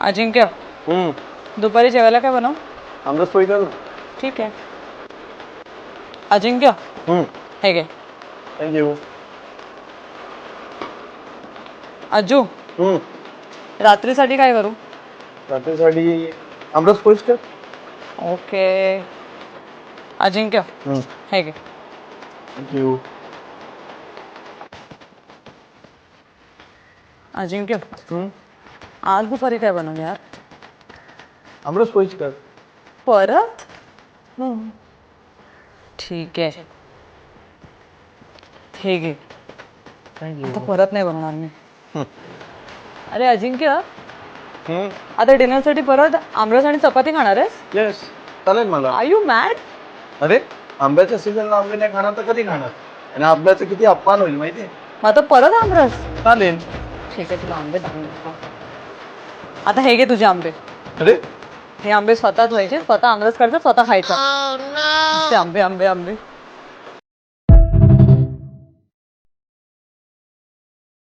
अजिंक्य दुपारी जेवायला काय बनव? आमरस पोळी कर. ठीक आहे. अजिंक्य हे घे. थँक्यू. अजू रात्रीसाठी काय करू? रात्रीसाठी आमरस पोळीच कर. ओके. अजिंक्य हे घे. थँक्यू. अजिंक्य आज दुपारी काय बनव यार? आमरस पोळीच कर. परत? ठीक आहे. हे घे. आता परत नाही बनवणार मी. अरे अजिंक्य आता डिनरसाठी परत आमरस आणि चपाती खाणार आहेस? येस चालेल मला. Are you mad? अरे आंब्याच्या सीझनला आंबे नाही खाणार तर कधी खाणार? आणि आंब्याचं किती अपमान होईल माहितीये. मग आता परत आमरस? चालेल. ठीक आहे तुला आंबे दाखवून. आता हे घे तुझे आंबे. अरे हे आंबे स्वतःच व्हायचे, स्वतः आमरस करायचा, स्वतः खायचा. आंबे आंबे आंबे.